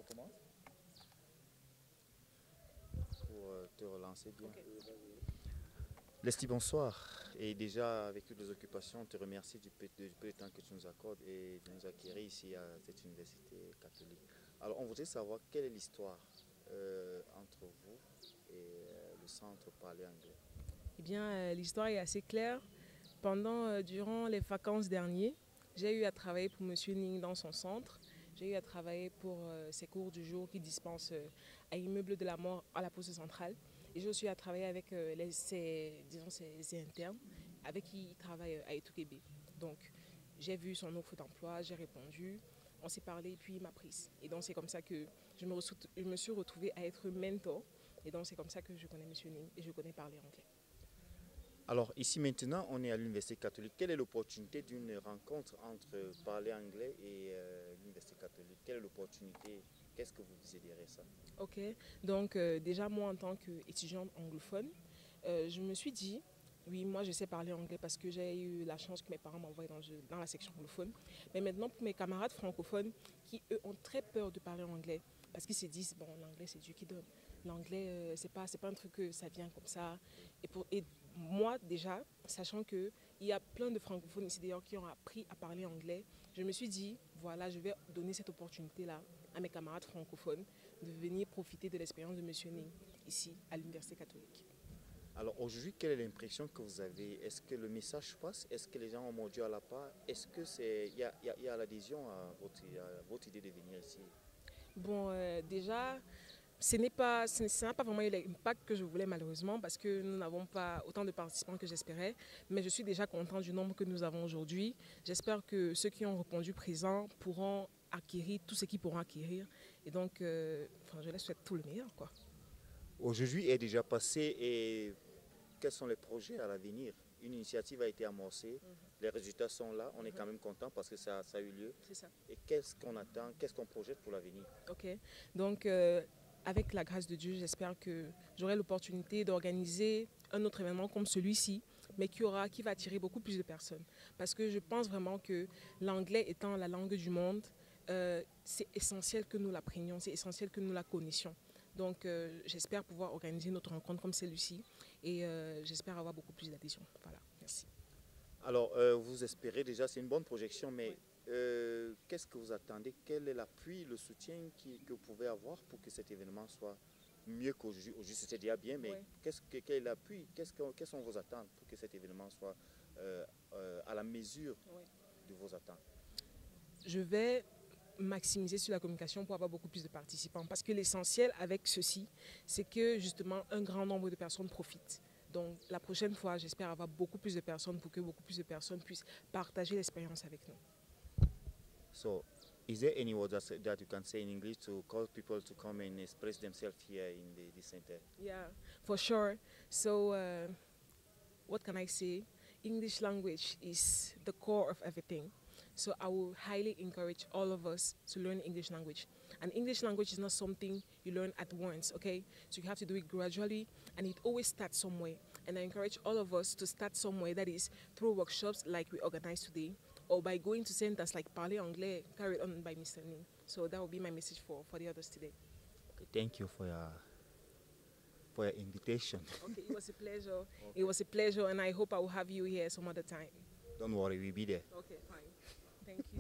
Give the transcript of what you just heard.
commence. Pour te relancer bien. Okay. Leslie, bonsoir. Et déjà, avec toutes les occupations, on te remercie du peu de temps que tu nous accordes et de nous acquérir ici à cette université catholique. Alors, on voudrait savoir quelle est l'histoire entre vous et le centre Parler Anglais. Eh bien, l'histoire est assez claire. Durant les vacances dernières, j'ai eu à travailler pour M. Ning dans son centre. J'ai eu à travailler pour ses cours du jour qui dispensent à Immeuble de la Mort à la Poste centrale. Et je suis à travailler avec ses internes avec qui il travaille à Etukebe. Donc, j'ai vu son offre d'emploi, j'ai répondu, on s'est parlé et puis il m'a prise. Et donc, c'est comme ça que je me suis retrouvée à être mentor. Et donc, c'est comme ça que je connais M. Ning et je connais parler anglais. Alors, ici maintenant, on est à l'Université catholique. Quelle est l'opportunité d'une rencontre entre Parler Anglais et l'Université catholique? Quelle est l'opportunité? Qu'est-ce que vous disiez derrière ça? Ok, donc déjà moi en tant qu'étudiante anglophone, je me suis dit, oui, moi je sais parler anglais parce que j'ai eu la chance que mes parents m'envoient dans la section anglophone. Mais maintenant pour mes camarades francophones qui eux ont très peur de parler anglais parce qu'ils se disent, bon l'anglais c'est Dieu qui donne. L'anglais c'est pas un truc que ça vient comme ça. Et moi déjà, sachant qu'il y a plein de francophones ici d'ailleurs qui ont appris à parler anglais, je me suis dit, voilà, je vais donner cette opportunité-là à mes camarades francophones de venir profiter de l'expérience de M. Ning ici à l'Université catholique. Alors aujourd'hui, quelle est l'impression que vous avez? Est-ce que le message passe? Est-ce que les gens ont mordu à la part? Est-ce que y a l'adhésion à votre idée de venir ici? Bon, déjà, ça n'a pas vraiment eu l'impact que je voulais malheureusement parce que nous n'avons pas autant de participants que j'espérais. Mais je suis déjà content du nombre que nous avons aujourd'hui. J'espère que ceux qui ont répondu présents pourront acquérir tout ce qu'ils pourront acquérir. Et donc, je leur souhaite tout le meilleur, quoi. Aujourd'hui est déjà passé et quels sont les projets à l'avenir? Une initiative a été amorcée, les résultats sont là, on est quand même content parce que ça a eu lieu. C'est ça. Et qu'est-ce qu'on attend, qu'est-ce qu'on projette pour l'avenir? Ok, donc avec la grâce de Dieu, j'espère que j'aurai l'opportunité d'organiser un autre événement comme celui-ci, mais qui va attirer beaucoup plus de personnes. Parce que je pense vraiment que l'anglais étant la langue du monde, c'est essentiel que nous l'apprenions, c'est essentiel que nous la connaissions. Donc j'espère pouvoir organiser une autre rencontre comme celle-ci et j'espère avoir beaucoup plus d'adhésion. Voilà, merci. Alors, vous espérez déjà, c'est une bonne projection, mais qu'est-ce que vous attendez? Quel est l'appui, le soutien que vous pouvez avoir pour que cet événement soit mieux qu'aujourd'hui? Aujourd'hui, c'était déjà bien, mais quel est l'appui? Quelles sont vos attentes pour que cet événement soit à la mesure de vos attentes? Je vais maximiser sur la communication pour avoir beaucoup plus de participants. Parce que l'essentiel avec ceci, c'est que justement un grand nombre de personnes profitent. Donc la prochaine fois, j'espère avoir beaucoup plus de personnes pour que beaucoup plus de personnes puissent partager l'expérience avec nous. So, is there any words that you can say in English to call people to come and express themselves here in the center? Yeah, for sure. So, what can I say? English language is the core of everything. So I will highly encourage all of us to learn English language. And English language is not something you learn at once, okay? So you have to do it gradually, and it always starts somewhere. And I encourage all of us to start somewhere, that is through workshops like we organize today, or by going to centers like Parler Anglais, carried on by Mr. Ning. So that will be my message for the others today. Okay, thank you for your invitation. Okay, it was a pleasure. Okay. It was a pleasure, and I hope I will have you here some other time. Don't worry, we'll be there. Okay, fine. Thank you.